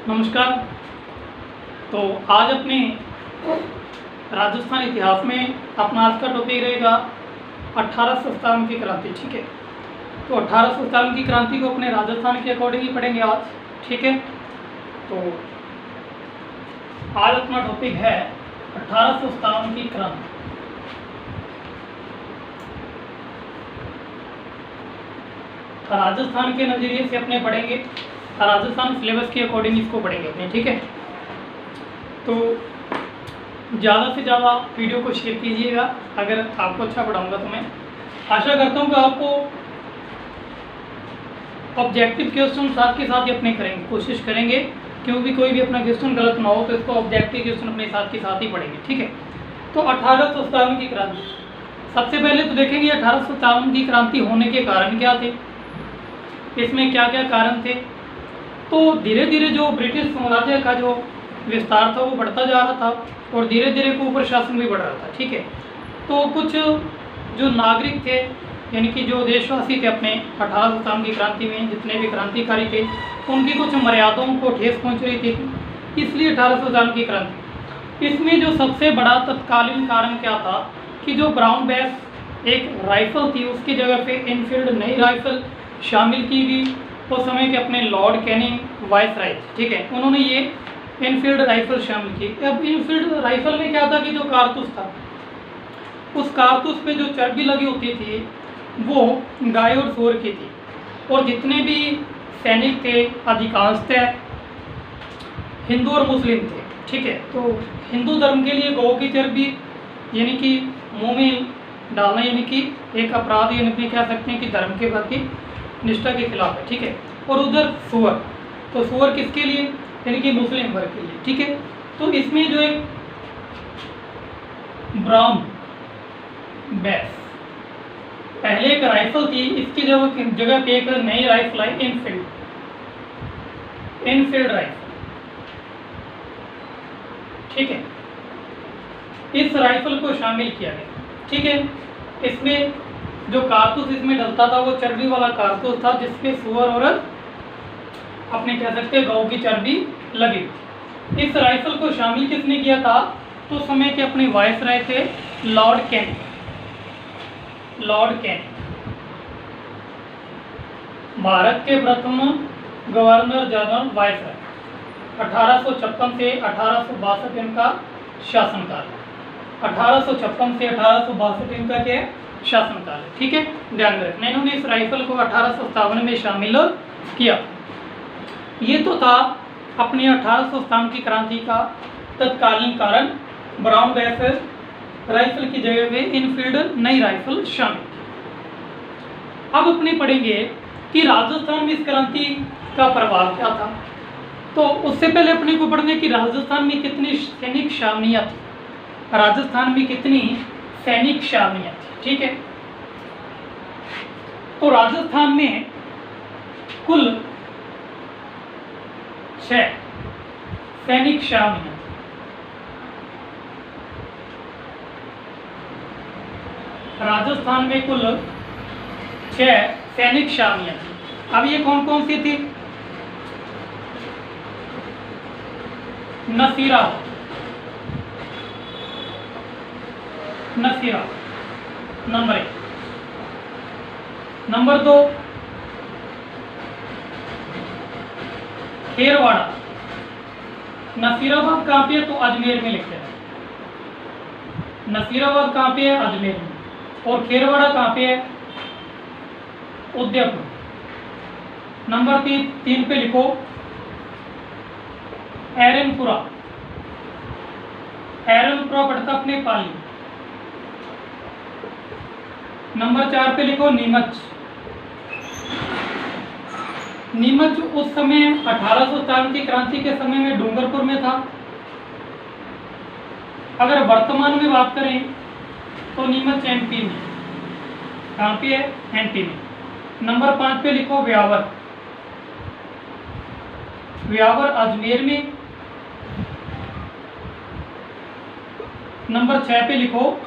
नमस्कार। तो आज अपने राजस्थान इतिहास में अपना आज का टॉपिक रहेगा 1857 की क्रांति। ठीक है, तो 1857 की क्रांति को अपने राजस्थान के अकॉर्डिंग ही पढ़ेंगे आज। ठीक है, तो आज अपना टॉपिक है 1857 की क्रांति। राजस्थान के नज़रिए से अपने पढ़ेंगे, राजस्थान सिलेबस के अकॉर्डिंग इसको पढ़ेंगे अपने। ठीक है, तो ज़्यादा से ज़्यादा वीडियो को शेयर कीजिएगा। अगर आपको अच्छा पढ़ाऊंगा तो मैं आशा करता हूँ कि आपको ऑब्जेक्टिव क्वेश्चन साथ के साथ ही अपने करेंगे, कोशिश करेंगे क्योंकि कोई भी अपना क्वेश्चन गलत ना हो, तो इसको ऑब्जेक्टिव क्वेश्चन अपने साथ के साथ ही पढ़ेंगे। ठीक है, तो 1857 की क्रांति सबसे पहले तो देखेंगे 1857 की क्रांति होने के कारण क्या थे, इसमें क्या क्या कारण थे। तो धीरे धीरे जो ब्रिटिश साम्राज्य का जो विस्तार था वो बढ़ता जा रहा था और धीरे धीरे कुपर शासन भी बढ़ रहा था। ठीक है, तो कुछ जो नागरिक थे यानी कि जो देशवासी थे अपने 1857 की क्रांति में जितने भी क्रांतिकारी थे उनकी कुछ मर्यादाओं को ठेस पहुंच रही थी, इसलिए 1857 की क्रांति। इसमें जो सबसे बड़ा तत्कालीन कारण क्या था कि जो ब्राउन बैस एक राइफल थी उसकी जगह पे इनफील्ड नई राइफल शामिल की गई। उस समय के अपने लॉर्ड कैनिंग वाइसराय, ठीक है, उन्होंने ये इनफील्ड राइफल शामिल की। अब इनफील्ड राइफल में क्या था कि जो कारतूस था उस कारतूस पे जो चर्बी लगी होती थी वो गाय और सूअर की थी, और जितने भी सैनिक थे अधिकांशतः हिंदू और मुस्लिम थे। ठीक है, तो हिंदू धर्म के लिए गौ की चर्बी यानी कि मुँह में डालना यानी कि एक अपराध यानी कि कह सकते हैं कि धर्म के प्रति निष्ठा के खिलाफ है। ठीक है, और उधर सूअर, तो सूअर किसके लिए यानी कि मुस्लिम वर्ग के लिए। ठीक है, तो इसमें जो एक ब्राउन बैस पहले एक राइफल थी, इसकी जगह पे एक नई राइफल है इनफील्ड राइफल। ठीक है, इस राइफल को शामिल किया गया। ठीक है, इसमें जो कारतूस इसमें डलता था वो चर्बी वाला कारतूस था जिसपे सूअर और अपने कह सकते हैं गौ की चर्बी लगी। इस राइफल को शामिल किसने किया था, तो समय के अपने वायसराय थे लॉर्ड कैनिंग। भारत के प्रथम गवर्नर जनरल वायसराय। 1856 से 1862 इनका शासनकाल, 1856 से 1862 इनका क्या है शासनकाल है। ठीक है, ध्यान में रखना। इन्होंने इस राइफल को 1857 में शामिल किया। ये तो था अपनी 1857 की क्रांति का तत्कालीन कारण, ब्राउन बैस राइफल की जगह पे इनफील्ड नई राइफल शामिल। अब अपने पढ़ेंगे कि राजस्थान में इस क्रांति का प्रभाव क्या था। तो उससे पहले अपने को पढ़ने की राजस्थान में कितनी सैनिक छावनियाँ थी, राजस्थान में कितनी सैनिक छावनियाँ थी। ठीक है, तो राजस्थान में कुल 6 सैनिक छावनियाँ। राजस्थान में कुल 6 सैनिक छावनियाँ थी। अब ये कौन कौन सी थी, नसीरा नंबर 1। नंबर 2 खेरवाड़ा। नसीराबाद कहाँ पे है, तो अजमेर में लिखते हैं। नसीराबाद कहाँ पे है, अजमेर में। और खेरवाड़ा कहाँ पे है, उदयपुर। नंबर 3 पे लिखो एरनपुरा पड़ता अपने पाली। नंबर 4 पे लिखो नीमच उस समय 1857 की क्रांति के समय में डूंगरपुर में था। अगर वर्तमान में बात करें तो नीमच एमपी में, कहाँ पे है, एमपी में। नंबर 5 पे लिखो व्यावर अजमेर में। नंबर 6 पे लिखो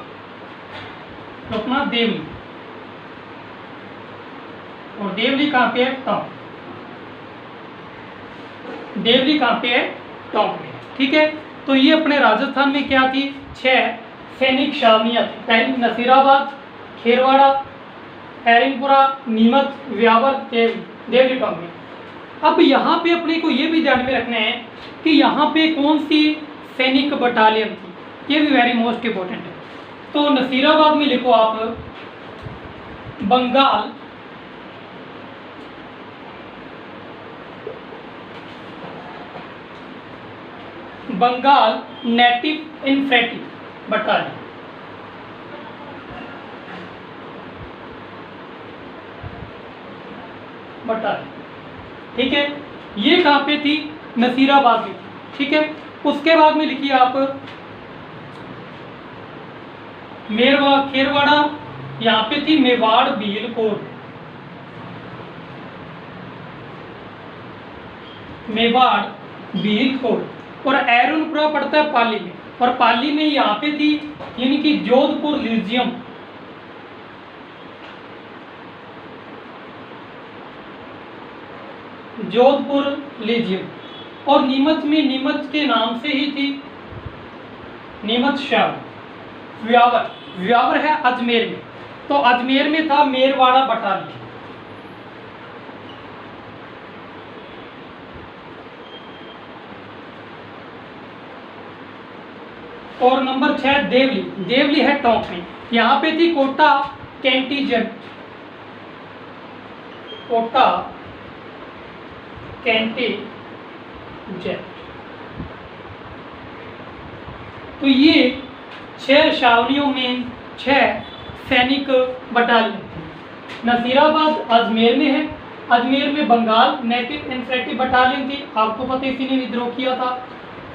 अपना देवली, और देवली कहाँ पे है, टाउन। देवली कहाँ पे है? टोंक में। ठीक है, तो ये अपने राजस्थान में क्या थी? 6 सैनिक छावनियाँ थी। पहली नसीराबाद, खेरवाड़ा, हैरिनपुरा, नीमच, व्यावर, देवली टोंक में। अब यहाँ पे अपने को ये भी ध्यान में रखना है कि यहाँ पे कौन सी सैनिक बटालियन थी, ये भी वेरी मोस्ट इम्पोर्टेंट है। तो नसीराबाद में लिखो आप बंगाल नेटिव इन्फेंट्री बटालियन। ठीक है, ये कहाँ पे थी? नसीराबाद में थी। ठीक है, उसके बाद में लिखिए आप खेरवाड़ा, यहाँ पे थी मेवाड़ भीलकोट, मेवाड़ भीलकोट। और एरुनपुरा पड़ता है पाली में, और पाली में यहाँ पे थी यानी कि जोधपुर लीजियम। जोधपुर लीजियम। और नीमच में नीमच के नाम से ही थी नीमच शाह। व्यावर है अजमेर में, तो अजमेर में था मेरवाड़ा बटालियन। और नंबर 6 देवली है टोंक में, यहाँ पे थी कोटा कैंटीजेंट। तो ये 6 छावनियों में 6 सैनिक बटालियन थी। नसीराबाद अजमेर में है, अजमेर में बंगाल नेटिव इन्फेंट्री बटालियन थी, आपको पता इसी ने विद्रोह किया था।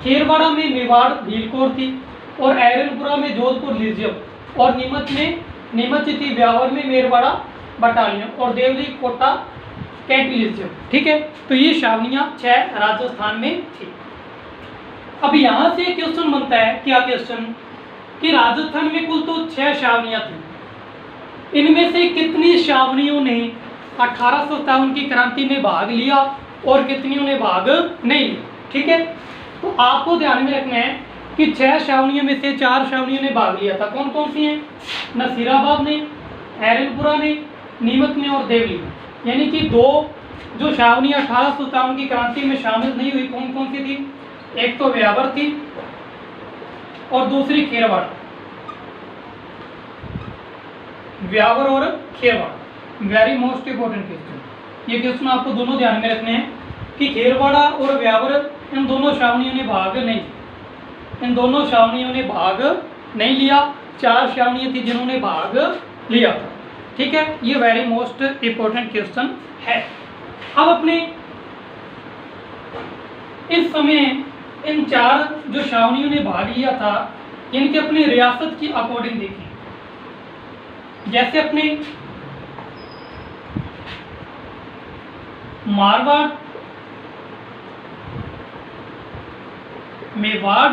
खेरवाड़ा में मेवाड़ भीलकोट थी, और एरनपुरा में जोधपुर लीजियम, और नीमच थी व्यावर में मेरवाड़ा बटालियन, और देवली कोटा कैंटी लीजियम। ठीक है, तो ये छावनियाँ 6 राजस्थान में थी। अब यहाँ से क्वेश्चन बनता है, क्या क्वेश्चन, कि राजस्थान में कुल तो 6 छावनियाँ थी, इनमें से कितनी छावनियों ने 1857 की क्रांति में भाग लिया और कितनियों ने भाग नहीं लिया। ठीक है, तो आपको ध्यान में रखना है कि 6 छावनियों में से 4 छावनियों ने भाग लिया था। कौन कौन सी हैं? नसीराबाद ने, एरनपुरा ने, नीमच ने और देवली में। यानी कि 2 जो छावनियाँ 1857 की क्रांति में शामिल नहीं हुई, कौन कौन सी थी? एक तो व्यावर थी और दूसरी खेरवाड़ा। व्यावर और Kherwara very most important question. ये क्वेश्चन आपको दोनों ध्यान में रखने हैं कि खेरवाड़ा और व्यावर इन दोनों छावनियों ने भाग नहीं लिया। 4 छावनियाँ थी जिन्होंने भाग लिया था। ठीक है, ये वेरी मोस्ट इंपोर्टेंट क्वेश्चन है। अब अपने इस समय इन 4 जो छावनियों ने भाग लिया था, इनके अपनी रियासत की अकॉर्डिंग देखिए। जैसे अपने मारवाड़, मेवाड़,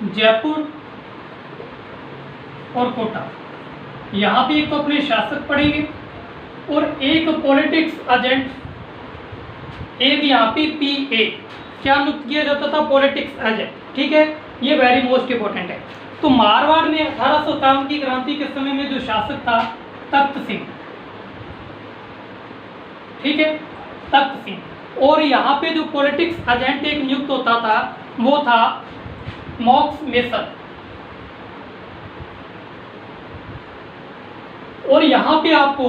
जयपुर और कोटा, यहाँ पे एक तो अपने शासक पढ़ेंगे और एक पॉलिटिक्स एजेंट, एक यहाँ पे PA क्या नियुक्त किया जाता था? Politics agent. ठीक है, ये वेरी मोस्ट इंपोर्टेंट है। तो मारवाड़ में 1857 की क्रांति के समय में जो शासक था तख्त सिंह। ठीक है, तख्त सिंह। और यहाँ पे जो पॉलिटिक्स एजेंट एक नियुक्त होता था वो था मॉक्स मेसन। और यहाँ पे आपको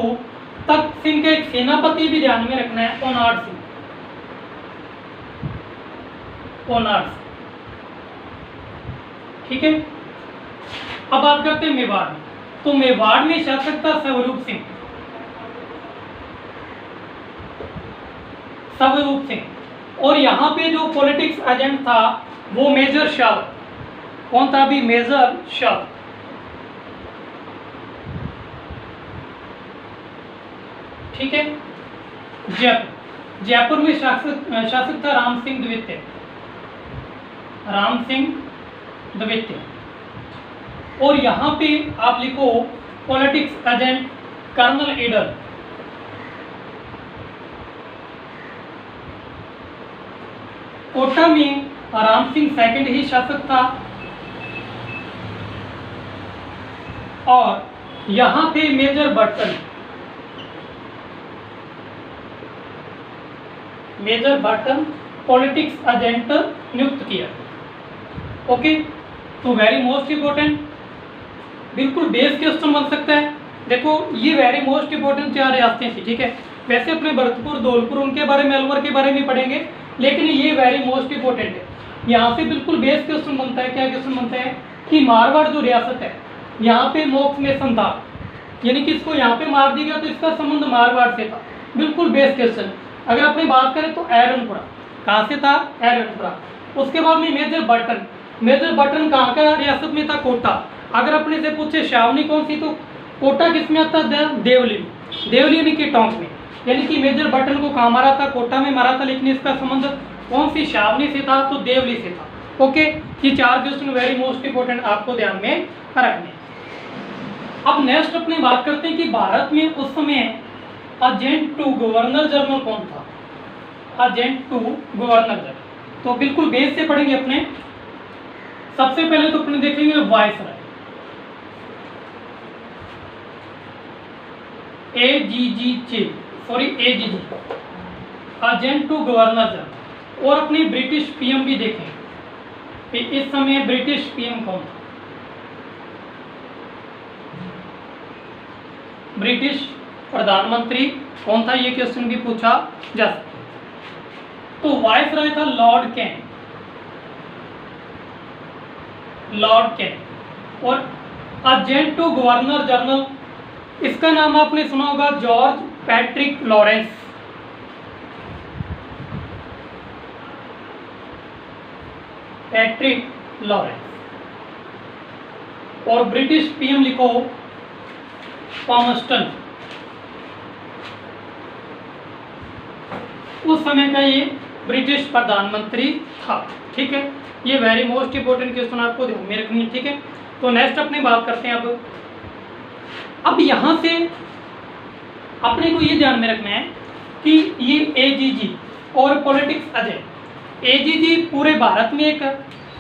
तख्त सिंह का एक सेनापति भी ध्यान में रखना है, ओनाड सिंह। ठीक है, अब बात करते हैं मेवाड़ में। तो मेवाड़ में शासक था स्वरूप सिंह। और यहाँ पे जो पॉलिटिक्स एजेंट था वो मेजर शाह। कौन था अभी? मेजर शाह। ठीक है, जयपुर में शासक था राम सिंह द्वितीय। और यहाँ पे आप लिखो politics agent colonel Eden. Kota में राम सिंह सेकंड ही शासक था और यहाँ पे मेजर बर्टन पॉलिटिक्स एजेंट नियुक्त किया। ओके, तो वेरी मोस्ट इंपॉर्टेंट, बिल्कुल बेस क्वेश्चन बन सकता है। देखो ये वेरी मोस्ट इंपॉर्टेंट 4 रियासतें थी, ठीक है। वैसे अपने भरतपुर, धौलपुर उनके बारे में, अलवर के बारे में पढ़ेंगे, लेकिन ये वेरी मोस्ट इंपॉर्टेंट है। यहाँ से बिल्कुल बेस क्वेश्चन बनता है। क्या क्वेश्चन बनता है कि मारवाड़ जो रियासत है, यहाँ पे मोक्ष नेशन था, यानी कि इसको यहाँ पे मार दिया गया तो इसका संबंध मारवाड़ से था। बिल्कुल बेस क्वेश्चन। अगर अपनी बात करें तो एरनपुरा, कहाँ से था? एरनपुरा। उसके बाद में मेजर बर्टन कहाँ का रियासत में था? कोटा। अगर अपने से पूछे छावनी कौन सी, तो कोटा किस में आता है? देवली यानी कि टोंक में। यानी कि मेजर बर्टन को कहाँ मारा था? कोटा में मारा था, लेकिन इसका संबंध कौन सी छावनी से था? तो देवली से था। ओके, ये 4 क्वेश्चन वेरी मोस्ट इंपोर्टेंट आपको ध्यान में रखने। अब नेक्स्ट अपने बात करते हैं कि भारत में उस समय एजेंट टू गवर्नर जनरल कौन था? एजेंट टू गवर्नर जनरल, तो बिल्कुल बेस से पढ़ेंगे अपने। सबसे पहले तो अपने देखेंगे viceroy, AGG, agent to governor general. और अपनी ब्रिटिश पीएम भी देखें कि इस समय ब्रिटिश पीएम कौन था? ब्रिटिश प्रधानमंत्री कौन था? ये क्वेश्चन भी पूछा जा सकता है। तो वायसराय था लॉर्ड कैन। और एजेंट टू गवर्नर जनरल, इसका नाम आपने सुना होगा, जॉर्ज पैट्रिक लॉरेंस। और ब्रिटिश पीएम लिखो पामस्टन। उस समय का ये ब्रिटिश प्रधानमंत्री था, ठीक है। ये वेरी मोस्ट इंपोर्टेंट क्वेश्चन आपको ध्यान में रखनी है, ठीक है। तो नेक्स्ट अपने बात करते हैं अब यहाँ से अपने को ये ध्यान में रखना है कि ये एजीजी और पॉलिटिक्स एजेंट, एजीजी पूरे भारत में एक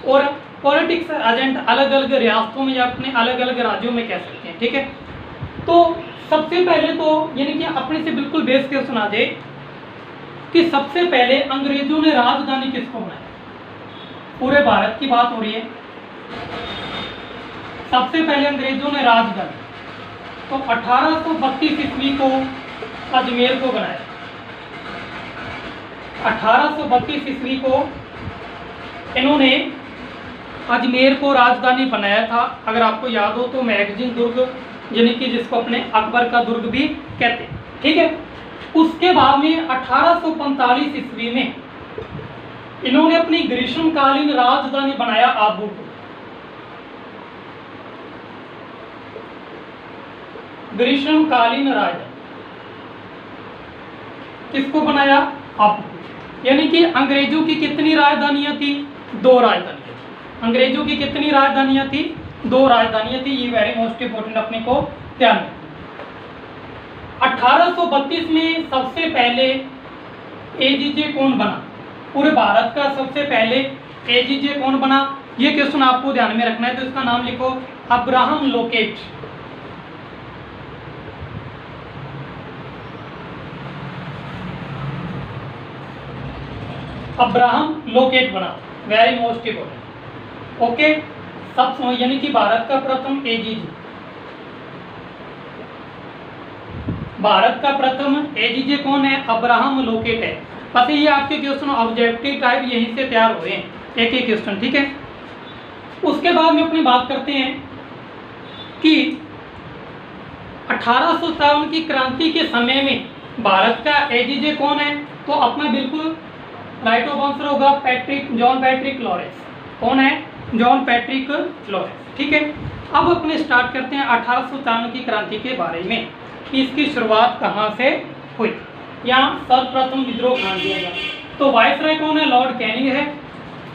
और पॉलिटिक्स एजेंट अलग अलग रियासतों में या अपने अलग अलग राज्यों में कह सकते हैं, ठीक है। तो सबसे पहले तो यानी कि अपने से बिल्कुल बेस क्वेश्चन आ जाए कि सबसे पहले अंग्रेजों ने राजधानी किसको बनाया? पूरे भारत की बात हो रही है। सबसे पहले अंग्रेजों ने राजधानी तो 1832 ईस्वी को अजमेर को बनाया। 1832 ईस्वी को इन्होंने अजमेर को राजधानी बनाया था। अगर आपको याद हो तो मैगजीन दुर्ग, यानी कि जिसको अपने अकबर का दुर्ग भी कहते हैं, ठीक है। उसके बाद में 1845 ईस्वी में इन्होंने अपनी ग्रीष्मकालीन राजधानी बनाया आबू को। ग्रीष्मकालीन राजधानी किसको बनाया? आबू को। यानी कि अंग्रेजों की कितनी राजधानियां थी? 2 राजधानियां। अंग्रेजों की कितनी राजधानियां थी? 2 राजधानियां थी। ये वेरी मोस्ट इंपोर्टेंट अपने को ध्यान रखना। 1832 में सबसे पहले एजीजे कौन बना? पूरे भारत का सबसे पहले एजीजे कौन बना? ये क्वेश्चन आपको ध्यान में रखना है। तो इसका नाम लिखो अब्राहम लोकेट। अब्राहम लोकेट बना, वेरी मोस्ट इंपोर्टेंट। ओके, सब यानी कि भारत का प्रथम एजीजे, भारत का प्रथम एजीजे कौन है? अब्राहम लोकेट है। बस ये आपके क्वेश्चन ऑब्जेक्टिव टाइप यहीं से तैयार हुए हैं, एक एक क्वेश्चन, ठीक है। उसके बाद में अपनी बात करते हैं कि 1857 की क्रांति के समय में भारत का एजीजे कौन है? तो अपना बिल्कुल राइट ऑफ आंसर होगा जॉन पैट्रिक लॉरेंस। कौन है? जॉन पैट्रिक लॉरेंस, ठीक है। अब अपने स्टार्ट करते हैं 1857 की क्रांति के बारे में कि इसकी शुरुआत कहाँ से हुई। यहाँ सर्वप्रथम विद्रोह कहाँ दिया गया? तो वाइसराय कौन है? लॉर्ड कैनिंग है।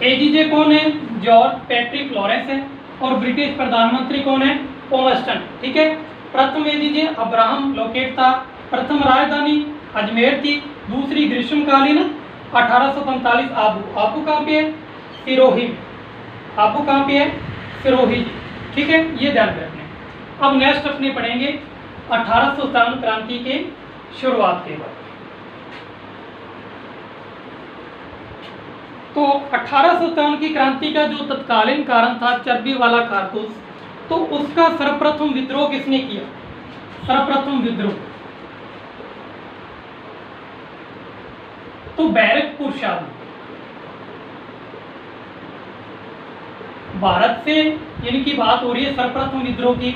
एजीजे कौन है? जॉर्ज पैट्रिक लॉरेंस है। और ब्रिटिश प्रधानमंत्री कौन है? पामस्टन, ठीक है। प्रथम एजीजे अब्राहम लोकेट था। प्रथम राजधानी अजमेर थी। दूसरी ग्रीष्मकालीन 1845 आबू, आबू कहाँ पे है? सिरोही में। आबू कहाँ पे है? सिरोही। ठीक है, ये ध्यान रखना है। अब नेक्स्ट अपने पढ़ेंगे 1857 क्रांति के शुरुआत के बाद। तो 1857 की क्रांति का जो तत्कालीन कारण था चर्बी वाला कारतूस, तो उसका सर्वप्रथम विद्रोह किसने किया? सर्वप्रथम विद्रोह तो बैरकपुर शाह, भारत से इनकी बात हो रही है सर्वप्रथम विद्रोह की।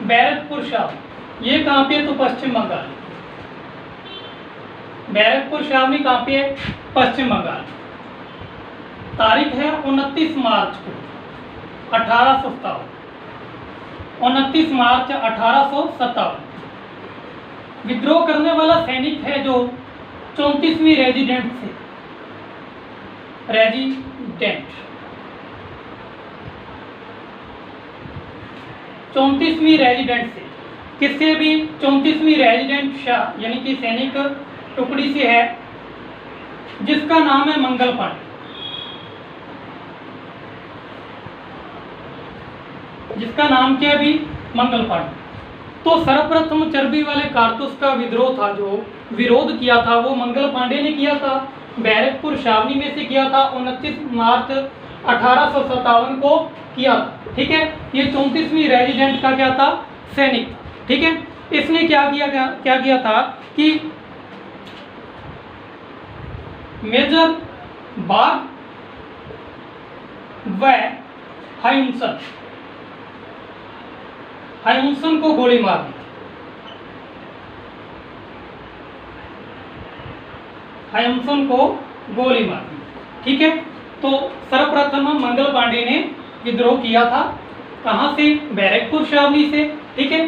बैरकपुर शाह ये कहाँ पे है? तो पश्चिम बंगाल। बैरकपुर शाह में कहाँ पे है? पश्चिम बंगाल। तारीख है 29 मार्च को 1857, 29 मार्च 1857। विद्रोह करने वाला सैनिक है जो 34वीं रेजिडेंट से, रेजिडेंट 34वीं रेजिडेंट से, किससे भी? 34वीं रेजिडेंट शाह यानी कि सैनिक टुकड़ी से है, जिसका नाम है मंगल पांडे, जिसका नाम क्या है भी? मंगल पांडे। तो सर्वप्रथम चर्बी वाले कारतूस का विद्रोह था, जो विरोध किया था वो मंगल पांडे ने किया था, बैरकपुर छावनी में से किया था, 29 मार्च 1857 को किया था। ठीक है, ये 34वीं रेजिडेंट का क्या था? सैनिक। ठीक है, इसने क्या किया था कि मेजर बाग व हाइमुसन को गोली मार दी। हाइमुसन को गोली मार दी। ठीक है, तो सर्वप्रथम मंगल पांडे ने विद्रोह किया था, कहाँ से? बैरकपुर छावनी से। ठीक है,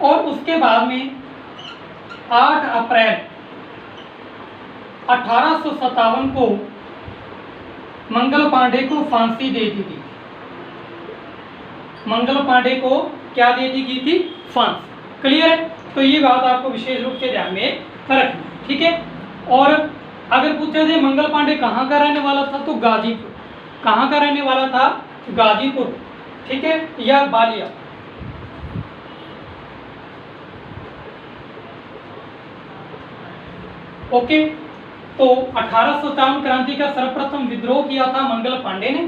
और उसके बाद में 8 अप्रैल 1857 को मंगल पांडे को फांसी दे दी गई। मंगल पांडे को क्या दे दी गई थी? फांसी। क्लियर है? तो ये बात आपको विशेष रूप से ध्यान में रखनी। ठीक है, और अगर पूछा जाए मंगल पांडे कहाँ का रहने वाला था, तो गाजीपुर। कहाँ का रहने वाला था? गाजीपुर। ठीक है, या बालिया। ओके, तो 1857 क्रांति का सर्वप्रथम विद्रोह किया था मंगल पांडे ने।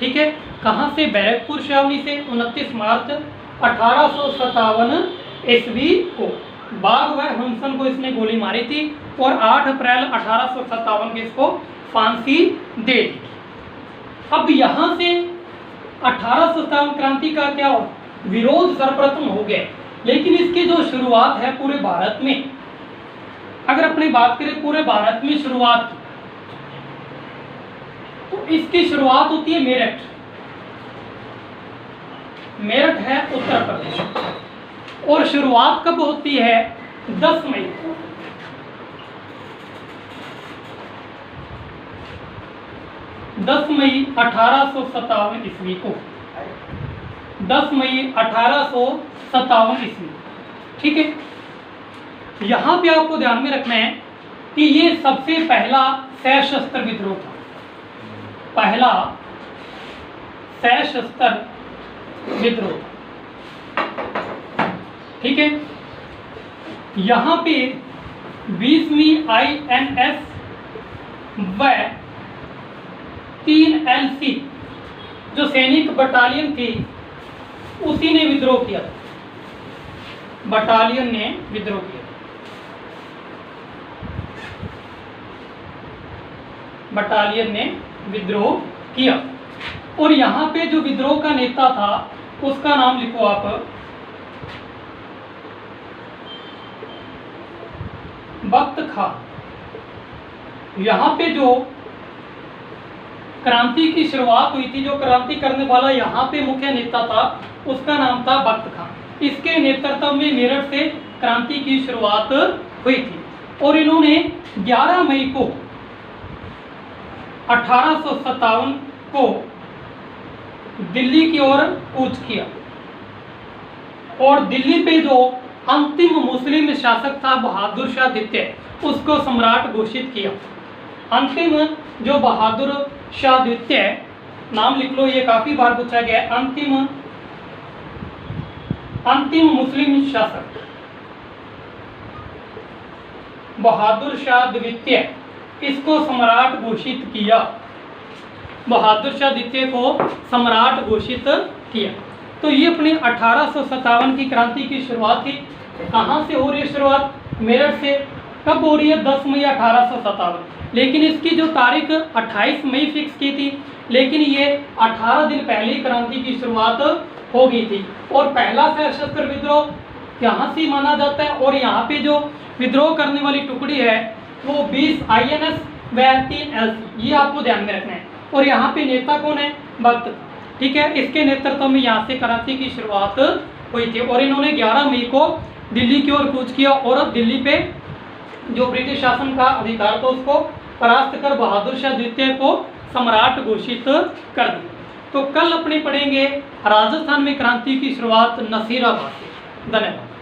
ठीक है, कहाँ से? बैरकपुर छावनी से 29 मार्च 1857 ईस्वी को। बाग व हंसन को इसने गोली मारी थी और 8 अप्रैल 1857 को इसको फांसी दे दी। अब यहाँ से 1857 क्रांति का क्या विरोध सर्वप्रथम हो गया, लेकिन इसकी जो शुरुआत है पूरे भारत में, अगर अपनी बात करें पूरे भारत में शुरुआत की, तो इसकी शुरुआत होती है मेरठ। मेरठ है उत्तर प्रदेश, और शुरुआत कब होती है? 10 मई को। 10 मई 1857 ईस्वी को। 10 मई 1857 ईस्वी। ठीक है, यहां पे आपको ध्यान में रखना है कि ये सबसे पहला सशस्त्र विद्रोह था। पहला सशस्त्र विद्रोह। ठीक है, यहां पे 20वीं INS व 3 LC जो सैनिक बटालियन थी उसी ने विद्रोह किया। बटालियन ने विद्रोह किया। बटालियन ने विद्रोह किया, और यहां पे जो विद्रोह का नेता था उसका नाम लिखो आप, बख्त खान। यहां पे जो क्रांति की शुरुआत हुई थी, जो क्रांति करने वाला यहाँ पे मुख्य नेता था, उसका नाम था बख्त खान। इसके नेतृत्व में मेरठ से क्रांति की शुरुआत हुई थी, और इन्होंने 11 मई को 1857 को दिल्ली की ओर कूच किया, और दिल्ली पे जो अंतिम मुस्लिम शासक था बहादुर शाह द्वितीय, उसको सम्राट घोषित किया। अंतिम जो बहादुर शाह द्वितीय, नाम लिख लो, ये काफी बार पूछा गया है, अंतिम मुस्लिम शासक बहादुर शाह द्वितीय, इसको सम्राट घोषित किया, बहादुर शाह द्वितीय को सम्राट घोषित किया। तो ये अपनी 1857 की क्रांति की शुरुआत थी। कहाँ से हो रही है शुरुआत? मेरठ से। कब हो रही है? 10 मई 1857। लेकिन इसकी जो तारीख 28 मई फिक्स की थी, लेकिन ये 18 दिन पहले क्रांति की शुरुआत हो गई थी। और पहला सशस्त्र विद्रोह यहाँ से माना जाता है। और यहाँ पे जो विद्रोह करने वाली टुकड़ी है वो 20 INS व 3 LC, ये आपको ध्यान में रखना है। और यहाँ पे नेता कौन है? भक्त, ठीक है। इसके नेतृत्व में यहाँ से क्रांति की शुरुआत हुई थी। और इन्होंने 11 मई को दिल्ली की ओर कूच किया और अब दिल्ली पे जो ब्रिटिश शासन का अधिकार था उसको परास्त कर बहादुर शाह द्वितीय को सम्राट घोषित कर दिया। तो कल अपने पढ़ेंगे राजस्थान में क्रांति की शुरुआत नसीराबाद से। धन्यवाद।